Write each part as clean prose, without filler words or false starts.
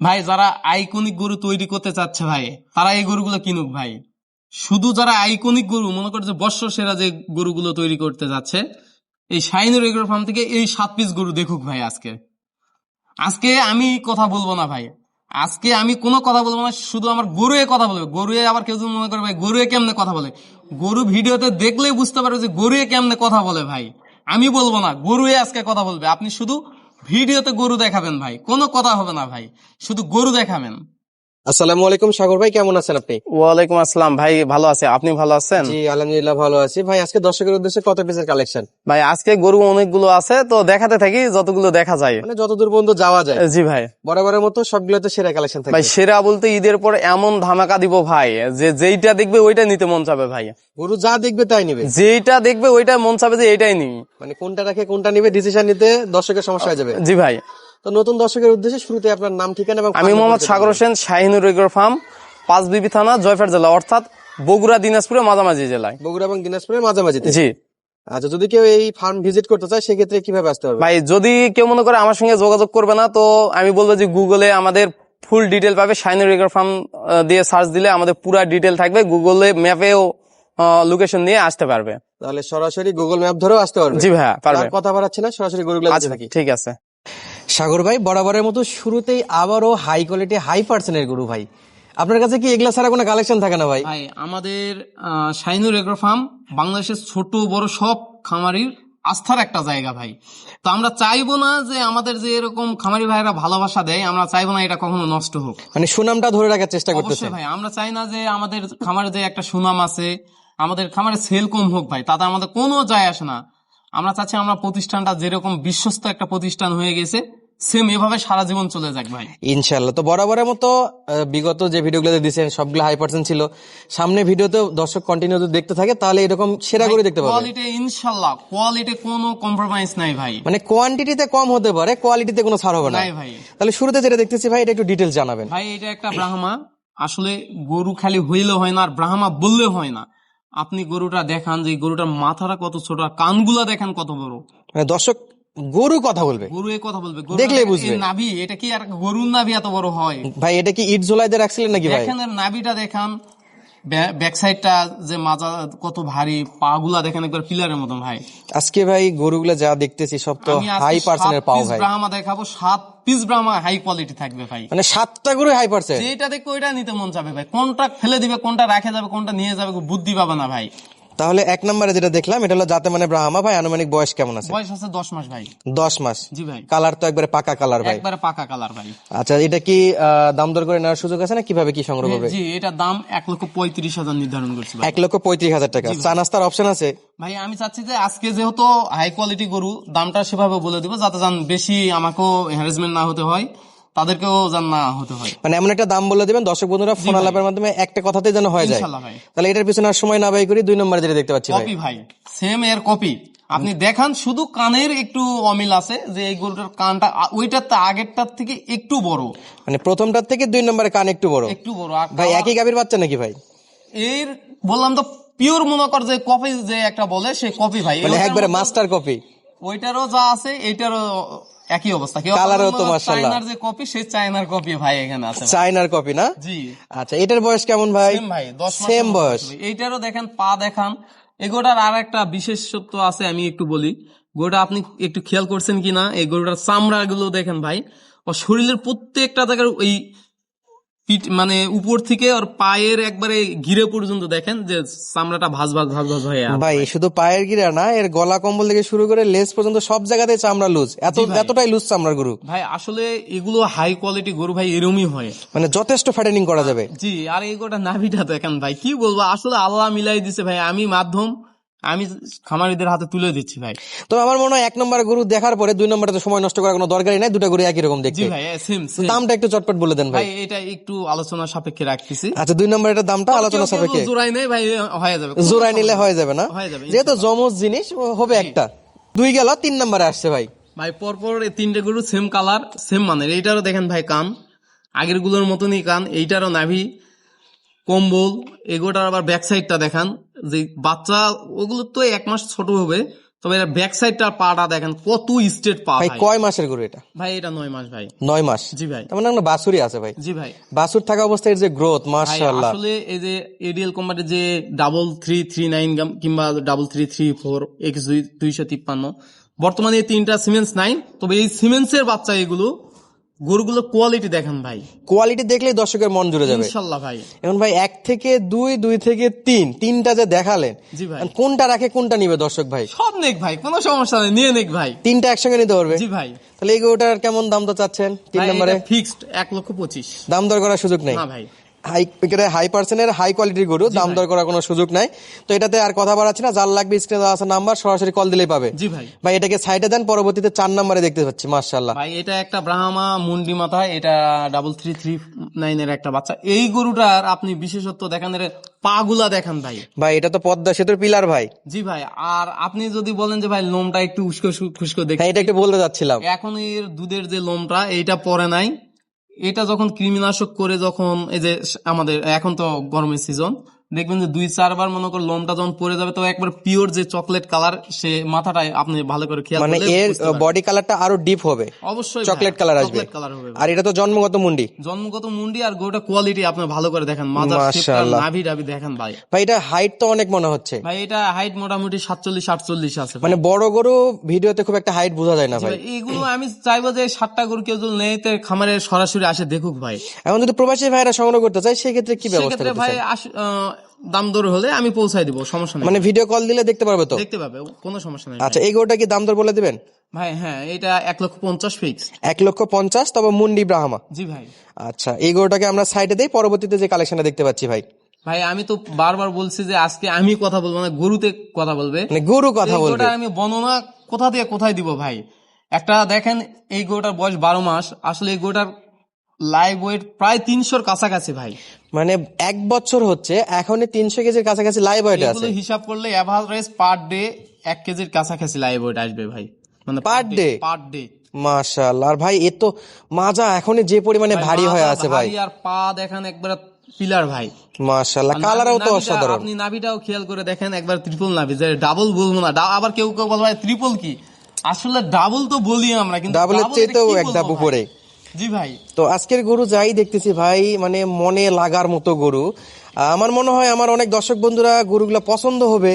ভাই যারা আইকনিক গরু তৈরি করতে চাচ্ছে ভাই, তারা এই গরুগুলো কিনুক ভাই। শুধু যারা আইকনিক গরু মনে করে যে বর্ষ সেরা যে গরুগুলো তৈরি করতে যাচ্ছে, এই শাহিনুর এগ্রো ফার্ম থেকে এই 7 পিস গরু দেখুক ভাই। আজকে আজকে আমি কথা বলবো না ভাই, আজকে আমি কোনো কথা বলবো না, শুধু আমার গরুয়ে কথা বলবে। গরুয়ে আবার কেউ যদি মনে করে ভাই গরুয়ে কেমনে কথা বলে, গরু ভিডিওতে দেখলেই বুঝতে পারবে যে গরুয়ে কেমনে কথা বলে ভাই। আমি বলবো না, গরুয়ে আজকে কথা বলবে। আপনি শুধু ভিডিওতে গরু দেখাবেন ভাই, কোনো কথা হবে না ভাই, শুধু গরু দেখাবেন। আসসালামু আলাইকুম সাগর ভাই, কেমন আছেন আপনি? ওয়ালাইকুম আসসালাম ভাই, ভালো আছে, আপনি ভালো আছেন? জি আলহামদুলিল্লাহ ভালো আছি ভাই। আজকে দর্শকের উদ্দেশ্যে কত পিসের কালেকশন? ভাই আজকে গরু অনেকগুলো আছে, তো দেখাতে থাকি যতগুলো দেখা যায়। মানে যতদূর পর্যন্ত যাওয়া যায়। জি ভাই। বরাবরের মতো সবগুলোতে সেরা কালেকশন ভাই থাকবে। সেরা বলতে ঈদের পর এমন ধামাকা দিব ভাই, যে যেইটা দেখবে ওইটা নিতে মন চাবে ভাই। গরু যা দেখবে তাই নিবে, যেইটা দেখবে ওইটা মন চাবে যে এইটাই নিই। মানে কোনটা রাখে কোনটা নিবে ডিসিশন নিতে দর্শকের সমস্যা হয়ে যাবে। জি ভাই। তো নতুন দর্শকের উদ্দেশ্যে শুরুতে আপনার নাম ঠিকানা এবং আমি মোহাম্মদ সাগর হোসেন, শাহিনুর এগ্রো ফার্ম, পাঁচবিবি থানা, জয়ফার জেলা, অর্থাৎ বগুড়া দিনাজপুরের মাঝামাঝি জেলায়। বগুড়া এবং দিনাজপুরের মাঝামাঝি। জি। আচ্ছা, যদি কেউ এই ফার্ম ভিজিট করতে চায় সেক্ষেত্রে কিভাবে আসতে হবে? ভাই যদি কেউ মনে করে আমার সঙ্গে যোগাযোগ করবে না, তো আমি বলবো যে গুগলে আমাদের ফুল ডিটেল পাবে। শাহিনুর এগ্রো ফার্ম দিয়ে সার্চ দিলে আমাদের পুরো ডিটেল থাকবে। গুগলে ম্যাপেও লোকেশন দিয়ে আসতে পারবে। তাহলে সরাসরি গুগল ম্যাপ ধরেও আসতে পারবে। জি ভাইয়া, পারবে। আর কথা বাড়াচ্ছি না, সরাসরি গরুগুলো দেখতে থাকি। ঠিক আছে। সাগর ভাই, বরাবরের মতো শুরুতেই আবারও হাই কোয়ালিটি হাই পার্সেন্টের গরু ভাই। আপনার কাছে কি এগুলা ছাড়া কোনো কালেকশন থাকে না ভাই? ভাই আমাদের শাহিনুর এগ্রো ফার্ম বাংলাদেশের ছোট বড় সব খামারির আস্থার একটা জায়গা ভাই। তো আমরা চাইবো না যে আমাদের যে এরকম খামারি ভাইরা ভালোবাসা দেয়, আমরা চাইবো না এটা কখনো নষ্ট হোক। মানে সুনামটা ধরে রাখার চেষ্টা করতেছে অবশ্যই ভাই, আমরা চাই না যে আমাদের খামারে যে একটা সুনাম আছে, আমাদের খামারে সেল কম হোক ভাই, তাতে আমাদের কোনো যায় আসে না। আমরা চাচ্ছি আমরা প্রতিষ্ঠানটা যেরকম বিশ্বস্ত একটা প্রতিষ্ঠান হয়ে গেছে, সেম এভাবে সারা জীবন চলে যাক ভাই ইনশাল্লাহ। তো বরাবরের মতো বিগত যে ভিডিওগুলো দিয়েছেন সবগুলো হাই পার্সেন্ট ছিল। সামনে ভিডিওতে দর্শক কন্টিনিউ যদি দেখতে থাকে তাহলে এরকম সেরা করে দেখতে পাবে। কোয়ালিটি ইনশাআল্লাহ, কোয়ালিটি কোনো কম্প্রোমাইজ নাই ভাই। মানে কোয়ান্টিটিতে কম হতে পারে, কোয়ালিটিতে কোনো ছাড় হবে না নাই ভাই। তাহলে শুরুতে যেটা দেখতেছি ভাই, এটা একটু ডিটেইলস জানাবেন। ভাই এটা একটা ব্রাহ্মা। আসলে গরু খালি হইলে হয় না, আর ব্রাহ্মা বললে হয় না। আপনি গরুটা দেখান যে গরুটার মাথাটা কত ছোট, আর কানগুলা দেখেন কত বড়। মানে দর্শক গরু কথা বলবে, গরু এ কথা বলবে, দেখলেই বুঝবে। নাভি, এটা কি আর গরুর নাভি এত বড় হয় ভাই? এটা কি ইট ঝোলাই দিয়ে রাখছিলেন নাকি ভাই? দেখেন নাভিটা দেখান, ব্যাক সাইডটা যে মাজা কত ভারী, পা গুলা দেখেন একবার পিলারের মতন ভাই। আজকে ভাই গরুগুলা যা দেখতেছি সব তো আমি হাই আজকে পার্সেন্টের 7 পাও পিস ভাই। ব্রাহ্মা দেখাবো, 7 পিস ব্রাহ্মা হাই কোয়ালিটি থাকবে ভাই। মানে 7টা গরু হাই পার্সেন্ট। যেটা দেখবে ওইটা নিতে মন চাবে ভাই। কোনটা ফেলে দিবে, কোনটা রাখে যাবে, কোনটা নিয়ে যাবে, বুদ্ধি পাবে না ভাই। তাহলে এক নম্বরে যেটা দেখলাম এটা হলো জাতে মানে ব্রাহ্মা ভাই। আনুমানিক বয়স কেমন আছে? বয়স আছে 10 মাস ভাই। 10 মাস। জি ভাই। কালার তো একবারে পাকা কালার ভাই, একবারে পাকা কালার ভাই। আচ্ছা, এটা কি দাম দর করে নেওয়ার সুযোগ আছে না কিভাবে কি সংগ্রহ করবে? জি, এটা দাম 1,35,000 নির্ধারণ করছি ভাই। 1,35,000 টাকা। চা নাস্তার অপশন আছে ভাই আমি চাচ্ছি যে আজকে যেহেতু হাই কোয়ালিটি গরু, দামটা সেভাবে বলে দিব যাতে জান বেশি আমাকেও হ্যারাসমেন্ট না হতে হয়, তাদেরকেও জান না হতে হয়। মানে এমন একটা দাম বলে দিবেন দর্শক বন্ধুরা ফোন আলাপের মাধ্যমে একটা কথাতেই যেন হয়ে যায়। ইনশাআল্লাহ ভাই। তাহলে এটার পিছনে আর সময় না ব্যয় করি 2 নম্বরে যেটা দেখতে পাচ্ছি ভাই। কপি ভাই, সেম এর কপি। আপনি দেখান, শুধু কানের একটু অমিল আছে, যে এই গরুটার কানটা ওইটার আগেরটার থেকে একটু বড়। মানে প্রথমটার থেকে 2 নম্বরে কান একটু বড়। একটু বড়। আর ভাই একই গাভীর বাচ্চা নাকি ভাই? এর বললাম তো পিওর মনে কর যে কপি যে একটা বলে, সেই কপি ভাই। মানে একবারে মাস্টার কপি। ওইটারও যা আছে এইটারও একই অবস্থা। কালারও তো মাশাআল্লাহ। চায়নার যে কপি, সেই চায়নার কপি ভাই এখানে আছে। চায়নার কপি না? জি। আচ্ছা, এটার বয়স কেমন ভাই? সেম ভাই, 10 মাস সেম বয়স। এইটারও দেখেন পা দেখান। এগোটার আর একটা বিশেষত্ব আছে, আমি একটু বলি। গরুটা আপনি একটু খেয়াল করছেন কিনা, এই গরুটার চামড়া গুলো দেখেন ভাই। ও শরীরের প্রত্যেকটা জায়গার ওই পিঠ মানে উপর থেকে ওর পায়ের একবারে ঘিরে পর্যন্ত দেখেন যে চামড়াটা ভাঁজ ভাঁজ ভাঁজ ভাঁজ হয়ে আছে। ভাই শুধু পায়ের গিরা না, এর গলা কম্বল থেকে শুরু করে লেজ পর্যন্ত সব জায়গাতে চামড়া লুজ। এতটাই লুজ চামড়ার গরু ভাই আসলে এগুলো হাই কোয়ালিটি গরু ভাই, এরমই হয়। মানে যথেষ্ট ফ্যাটেনিং করা যাবে। জি। আর এই গোটা নাভিটা দেখেন ভাই, কি বলবো, আসলে আল্লাহ মিলাই দিছে ভাই। আমি খামারিদের হাতে তুলে দিচ্ছি ভাই। তো আমার মনে হয় 1 নম্বর গরু দেখার পরে 2 নম্বরে তো সময় নষ্ট করার কোনো দরকারই নাই, দুটো গরু একই রকম জি দেখতে। ভাই, সেম। দামটা একটু চটপট বলে দেন ভাই। ভাই এটা একটু আলোচনা সাপেক্ষে রাখতেছি। আচ্ছা, 2 নম্বর এটার দামটা আলোচনা সাপেক্ষে। জোড়াই নেই ভাই, হয়ে যাবে। জোড়াই নিলে হয়ে যাবে না? হয়ে যাবে, যেহেতু জমজ জিনিস হবে একটা। 2 গেল, 3 নম্বরে আসছে ভাই। ভাই পরপর এই 3টে গরু সেম কালার, সেম মানের। এইটারও দেখেন ভাই কান আগের গুলোর মতনই কান, এইটারও নাভি, কম্বল। এগোটার আবার ব্যাক সাইডটা দেখান, যে বাচ্চা ওগুলো তো 1 মাস ছোট হবে, তবে এর ব্যাক সাইডটার পাটা দেখেন কত স্ট্রেট পা ভাই ভাই। কয় মাসের গরু এটা? ভাই এটা 9 মাস ভাই। 9 মাস। জি ভাই। তার মানে একটা বাছুরই আছে ভাই। জি ভাই। বাছুর থাকা অবস্থায় এর যে গ্রোথ, ভাই মাশাআল্লাহ। আসলে এই যে এডিএল কোম্পানির যে 3339 কিংবা 3334 X 253 বর্তমানে এই তিনটা সিমেন্স নাই, তবে এই সিমেন্সের বাচ্চা এগুলো গরুগুলো কোয়ালিটি দেখেন ভাই, কোয়ালিটি দেখলেই দর্শকের মন জুড়ে যাবে ইনশাল্লাহ ভাই। এখন ভাই 1 থেকে 2, 2 থেকে 3, তিনটা যে দেখালেন, জি ভাই। কোনটা রাখে কোনটা নিবে দর্শক ভাই? সব নেক ভাই, কোনো সমস্যা নেই, নিয়ে নেক ভাই। তিনটা একসঙ্গে নিতে পারবে? জি ভাই। তাহলে এই গরুটার কেমন দাম তো চাচ্ছেন? 3 নম্বরে ফিক্সড 1,25,000। দাম দর করার সুযোগ নেই? না ভাই। হাই পার্সেন্টের হাই কোয়ালিটির গরু, দাম দর করার কোনো সুযোগ নাই। তো এটাতে আর কথা বাড়াচ্ছি না, যার লাগবে স্ক্রিনে দেওয়া আছে নাম্বার, সরাসরি কল দিলেই পাবে। জি ভাই। ভাই এটাকে সাইডে দেন, পরবর্তীতে 4 নম্বরে দেখতে পাচ্ছি মাশাআল্লাহ। ভাই এটা একটা ব্রাহ্মা মুন্ডি মাথা, এটা 3339 এর একটা বাচ্চা। এই গরুটার আপনি বিশেষত্ব দেখেন, এর পাগুলা দেখেন ভাই। ভাই এটা তো পদ্মা সেতুর পিলার ভাই। জি ভাই। আর আপনি যদি বলেন যে ভাই লোমটা একটু উস্কো খুস্কো হ্যাঁ, দেখে, এটা একটু বলতে যাচ্ছিলাম। এখন এর দুধের যে লোমটা এইটা পরে নাই, এটা যখন কৃমিনাশক করে, যখন এই যে আমাদের এখন তো গরমের সিজন, দেখবেন যে 2-4 বার মনে করে লোমটা যখন পরে যাবে, তো একবার পিওর যে চকলেট কালার, সে মাথাটাই আপনি ভালো করে খেয়াল মানে করলে এর বুঝতে পারবেন। বডি কালারটা আরো ডিপ হবে, অবশ্যই চকলেট কালার আসবে। চকলেট কালার হবে ভাই। আর এটা তো জন্মগত মুন্ডি। জন্মগত মুন্ডি, আর গোটা কোয়ালিটি আপনি ভালো করে দেখেন, মাজার শেপটা, মাশাআল্লাহ। নাভি টাভি দেখেন ভাই। ভাই এটা হাইট তো অনেক মনে হচ্ছে। ভাই এটা হাইট মোটামুটি 47-48 আছে ভাই। মানে বড় গরু ভিডিওতে খুব একটা হাইট বোঝা যায় না জি ভাই। ভাই, এইগুলো আমি চাইবো যে 7টা গরু কেউ যদি নেই, তো খামারে সরাসরি আসে দেখুক ভাই। এখন যদি প্রবাসী ভাইরা সংগ্রহ করতে চায় সেক্ষেত্রে কি ব্যবস্থা সেক্ষেত্রে ভাই করতেছেন? দাম দর হলে আমি পৌঁছাই দিব, সমস্যা নেই। মানে ভিডিও কল দিলে দেখতে পারবে তো? দেখতে পাবে, কোনো সমস্যা নেই আচ্ছা, এই গরুটা কি দাম দর বলে দিবেন? ভাই। হ্যাঁ, এটা 1,50,000 ফিক্স। 1,50,000, তবে মুন্ডি ব্রাহ্মা। জি ভাই। আচ্ছা, এই গরুটাকে আমরা সাইডে দেই, পরবর্তীতে যে কালেকশনটা দেখতে পাচ্ছি ভাই। ভাই আমি তো বারবার বলছি যে আজকে আমি কথা বলবো না, গরুতে কথা বলবে। মানে গরু কথা এই বলবে। গরুটার আমি বর্ণনা কোথা দিয়ে কোথায় দিব ভাই। একটা দেখেন, এই গরুটার বয়স 12 মাস। আসলে এই গরুটার লাইভ ওয়েট প্রায় 300-র কাছাকাছি ভাই। মানে 1 বছর হচ্ছে, এখনই 300 কেজির কাছাকাছি লাইভ ওয়েট আছে। এগুলো হিসাব করলে এভারেজ পার ডে 1 কেজির কাছাকাছি লাইভ ওয়েট আসবে ভাই, মানে Per day? Per day. মাশাআল্লাহ। আর ভাই এ তো মাজা এখনই যে পরিমাণে ভারী হয়ে আছে ভাই। আর পা দেখেন একবার পিলার ভাই। মাশাআল্লাহ, আর কালারও তো নাভিটা, অসাধারণ। আপনি নাভিটাও খেয়াল করে দেখেন একবার, ট্রিপল নাভি, যে ডাবল বলবো না, আবার কেউ কেউ বলে ভাই ট্রিপল কি, আসলে ডাবল তো বলি আমরা, কিন্তু ডাবলের double চেয়েতেও এটা কি এক ধাপ বলবো উপরে। ভাই? জি ভাই। তো আজকের গরু যাই দেখতেছি ভাই, মানে মনে লাগার মতো গরু। আমার মনে হয় আমার অনেক দর্শক বন্ধুরা গরুগুলো পছন্দ হবে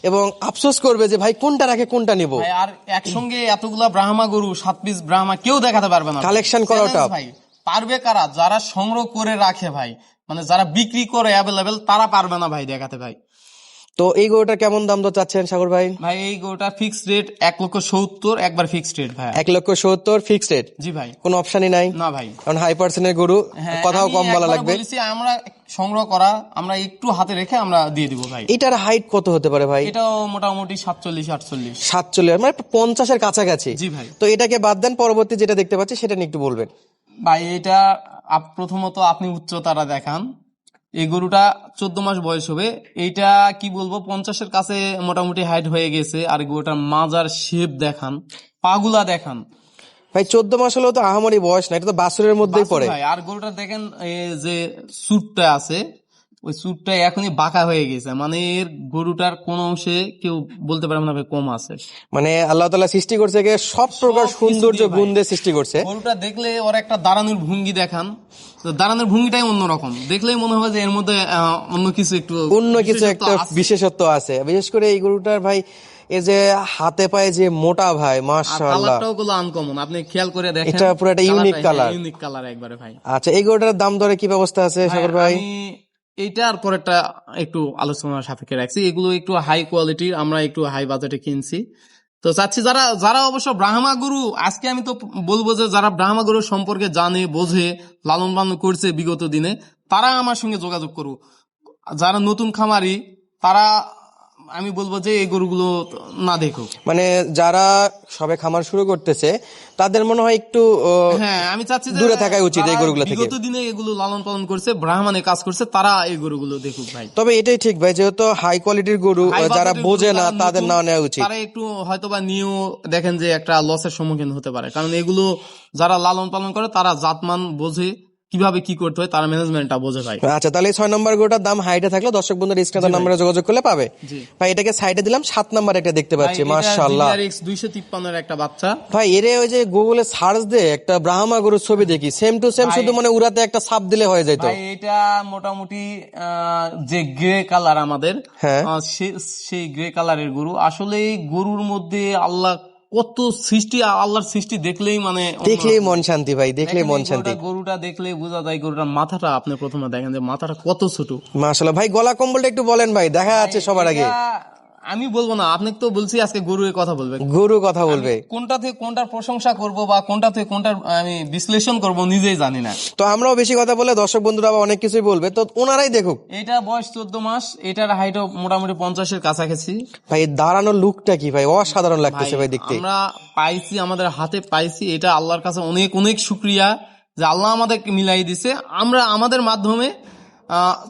এবং আফসোস করবে যে ভাই কোনটা রাখে কোনটা নিব। ভাই আর একসঙ্গে এতগুলা ব্রাহ্মা গরু, 7 পিস ব্রাহ্মা কেউ দেখাতে পারবে না। Collection করাও Challenge tough। ভাই। পারবে কারা? যারা সংগ্রহ করে রাখে ভাই, মানে যারা বিক্রি করে অ্যাভেলেবেল, তারা পারবে না ভাই দেখাতে ভাই। তো এই গরুটা কেমন দাম তো চাচ্ছেন সাগর ভাই? ভাই এই গরুটা ফিক্সড রেট 1,70,000, একবার ফিক্সড রেট ভাই। 1,70,000 ফিক্সড রেট? জি ভাই। কোনো অপশনই নাই? না ভাই। কারণ হাই পার্সেন্টের গরু, হ্যাঁ, কথাও আমি কম বলা একবার লাগবে। বলেছি, আমরা সংগ্রহ করা, আমরা একটু হাতে রেখে আমরা দিয়ে দিব ভাই। এটার হাইট কত হতে পারে ভাই? এটাও মোটামুটি 47-48। 47, মানে 50-এর কাছাকাছি। জি ভাই। তো এটাকে বাদ দেন, পরবর্তী যেটা দেখতে পাচ্ছি সেটা নিয়ে একটু বলবেন। ভাই এটা প্রথমত আপনি উচ্চতাটা দেখান। এই গরুটা 14 মাস বয়স হবে। এইটা কি বলবো, 50-এর কাছে মোটামুটি হাইট হয়ে গেছে। আর গরুটার মাজার শেপ দেখান, পাগুলা দেখান ভাই 14 মাস হলেও তো আহামরি বয়স না, এটা তো বাছুরের মধ্যেই পড়ে। ভাই। আর গরুটা দেখেন, যে সুটটা আছে, ওই সুটটা এখনই বাঁকা হয়ে গেছে, মানে এর গরুটার কোন অংশে কেউ বলতে পারবে না ভাই কম আছে। মানে আল্লাহ তাআলা সৃষ্টি করছে যে সব প্রকার সব সৌন্দর্য কিছু দিয়ে গুণ ভাই। দিয়ে সৃষ্টি করছে। গরুটা দেখলে ওর একটা দাঁড়ানোর ভঙ্গি দেখান, তো দাঁড়ানোর ভঙ্গিটাই অন্যরকম, দেখলেই মনে হয় যে এর মধ্যে অন্য কিছু একটু একটা বিশেষত্ব আছে। বিশেষ করে এই গরুটার ভাই, এই যে হাতে পায়ে যে মোটা ভাই, মাশাআল্লাহ। কালারটাও গুলো আনকমন, আপনি খেয়াল করে দেখেন। এটা পুরো একটা ইউনিক কালার। ইউনিক কালার একবারে ভাই। আচ্ছা, এই গরুটার দাম দরে কি ব্যবস্থা আছে সাগর ভাই? আমি এইটার পরেরটা একটু আলোচনার সাপেক্ষে রাখছি। এগুলো একটু হাই কোয়ালিটির, আমরা একটু হাই বাজেটে কিনছি। তো চাচ্ছি যারা অবশ্য ব্রাহ্মা গরু, আজকে আমি তো বলবো যে যারা ব্রাহ্মা গরু সম্পর্কে জানে, বোঝে, লালন পালন করছে বিগত দিনে, তারা আমার সঙ্গে যোগাযোগ করুক। যারা নতুন খামারি, তারা আমি বলবো যে এই গরুগুলো না দেখুক। মানে যারা সবে খামার শুরু করতেছে তাদের মনে হয় একটু হ্যাঁ, আমি চাচ্ছি যে দূরে থাকাই উচিত এই যারা গরুগুলো থেকে। বিগত দিনে এগুলো লালন পালন করছে, ব্রাহ্মণে কাজ করছে, তারা এই গরুগুলো দেখুক ভাই। তবে এটাই ঠিক ভাই, যেহেতু হাই কোয়ালিটির গরু, হাই যারা বাজেটের বোঝে গরু, না যারা তাদের নতুন, না নেওয়া উচিত। তারা একটু হয়তোবা নিয়েও দেখেন যে একটা লসের সম্মুখীন হতে পারে, কারণ এগুলো যারা লালন পালন করে তারা জাতমান বোঝে, কিভাবে কি করতে হয় তারা ম্যানেজমেন্টটা বোঝে ভাই। আচ্ছা, তাহলে এই 6 নম্বর গরুটার দাম হাইটে থাকলো, দর্শক বন্ধুরা স্ক্রিনে নাম্বারে যোগাযোগ করলে পাবে। জি ভাই এটাকে সাইডে দিলাম, 7 নাম্বার একটা দেখতে পাচ্ছি, মাশাআল্লাহ। GRX 253 এর একটা বাচ্চা ভাই এর ওই যে গুগলে সার্চ দিয়ে একটা ব্রাহ্মা গরুর ছবি দেখি, সেম টু সেম, শুধু মানে উড়াতে একটা ছাপ দিলে হয়ে যেত। ভাই এটা মোটামুটি যে গ্রে কালার আমাদের, হ্যাঁ। সেই গ্রে কালারের গরু। আসলে এই গরুর মধ্যে আল্লাহ কত সৃষ্টি, আল্লাহর সৃষ্টি দেখলেই মানে দেখলেই মন শান্তি ভাই, দেখলেই মন শান্তি। গরুটা দেখলেই বোঝা যায় গরুটার মাথাটা, আপনি প্রথমে দেখেন যে মাথাটা কত ছোট। মাশাআল্লাহ ভাই, গলা কম্বলটা একটু বলেন ভাই, দেখা যাচ্ছে সবার আগে। এটা আমি বলবো না, আপনাকে তো বলছি আজকে গরুর কথা বলবে, গরু কথা বলবে। কোনটা থেকে কোনটার প্রশংসা করব বা কোনটা থেকে কোনটার আমি বিশ্লেষণ করব নিজেই জানি না। তো আমরাও বেশি কথা বলে দর্শক বন্ধুরা আবার অনেক কিছুই বলবে, তো ওনারাই দেখুক। এটা বয়স 14 মাস, এটার হাইট মোটামুটি 50-এর কাছাকাছি। ভাই দাঁড়ানোর লুকটা কি ভাই, অসাধারণ লাগতেছে ভাই দেখতে। আমরা পাইছি, আমাদের হাতে পাইছি, এটা আল্লাহর কাছে অনেক অনেক শুকরিয়া যে আল্লাহ আমাদেরকে মিলাই দিছে। আমরা আমাদের মাধ্যমে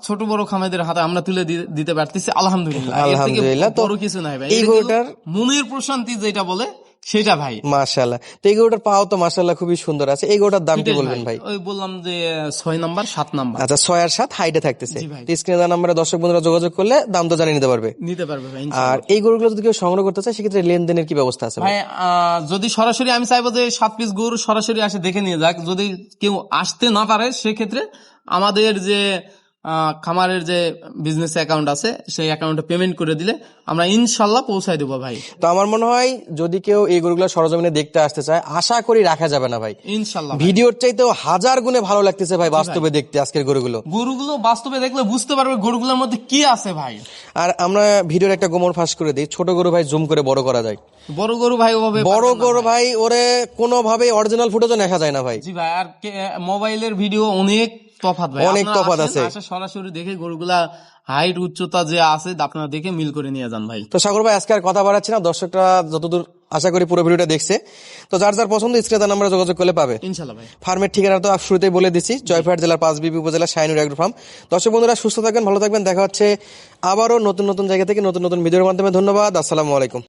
ছোট বড় খামারিদের হাতে আমরা তুলে দিতে পারতেছি, আলহামদুলিল্লাহ। আলহামদুলিল্লাহ। তো বড় কিছু নাই ভাই, এই গরুটার মনের প্রশান্তি যেটা বলে সেটা ভাই। মাশাআল্লাহ। তো এই গরুটার পাও তো মাশাআল্লাহ খুবই সুন্দর আছে। এই গরুটার দাম কি বলবেন ভাই? ওই বললাম যে 6 নাম্বার 7 নাম্বার। আচ্ছা, 6 আর 7 হাইটে থাকতেছে। জি ভাই। তো স্ক্রিনে দেওয়া নাম্বারে দর্শক বন্ধুরা যোগাযোগ করলে দাম তো জানিয়ে নিতে পারবে। নিতে পারবে ভাই আর ইনশাআল্লাহ। এই গরুগুলো যদি কেউ সংগ্রহ করতে চায় সেক্ষেত্রে লেনদেনের কি ব্যবস্থা আছে ভাই? ভাই যদি সরাসরি, আমি চাইবো যে 7 পিস গরু সরাসরি আসে দেখে নিয়ে যাক। যদি কেউ আসতে না পারে সেক্ষেত্রে আমাদের যে খামারের যে বিজনেস অ্যাকাউন্ট আছে সেই অ্যাকাউন্টে পেমেন্ট করে দিলে আমরা ইনশাল্লাহ পৌঁছায় দেবো ভাই। তো আমার মনে হয় যদি কেউ এই গরুগুলো সরজমিনে দেখতে আসতে চায়, আশা করি রাখা যাবে না ভাই। ইনশাল্লাহ ভিডিওর চাইতেও 1000 গুণে ভালো লাগতেছে ভাই বাস্তবে দেখতে আজকের গরুগুলো। গরুগুলো বাস্তবে দেখলে বুঝতে পারবে গরুগুলোর মধ্যে কি আছে ভাই। আর আমরা ভিডিওর একটা গোমর ফাঁস করে দিই, ছোট গরু ভাই জুম করে বড় করা যায়, বড় গরু ভাই ওভাবে বড় গরু ভাই ওরে কোনোভাবে অরিজিনাল ফুটেজও দেখা যায় না ভাই। জি ভাই, আর মোবাইলের ভিডিও অনেক তফাৎ ভাই, অনেক আপনারা তফাৎ আসেন, আছে। সরাসরি দেখে গরুগুলা হাইট উচ্চতা যে আছে আপনারা দেখে মিল করে নিয়ে যান ভাই। তো সাগর ভাই আজকে আর কথা বাড়াচ্ছি না, দর্শকরা যতদূর আশা করি পুরো ভিডিওটা দেখছে, তো যার যার পছন্দ স্ক্রিনে নাম্বারে যোগাযোগ করলে পাবে ইনশাল্লাহ ভাই। ফার্মের ঠিকানা তো শুরুতেই বলে দিচ্ছি, জয়পুরহাট জেলার পাঁচবিবি উপজেলা শাইনুর এগ্রো ফার্ম। দর্শক বন্ধুরা সুস্থ থাকবেন, ভালো থাকবেন, দেখা হচ্ছে আবারও নতুন নতুন জায়গা থেকে নতুন নতুন ভিডিওর মাধ্যমে। ধন্যবাদ, আসসালামু আলাইকুম।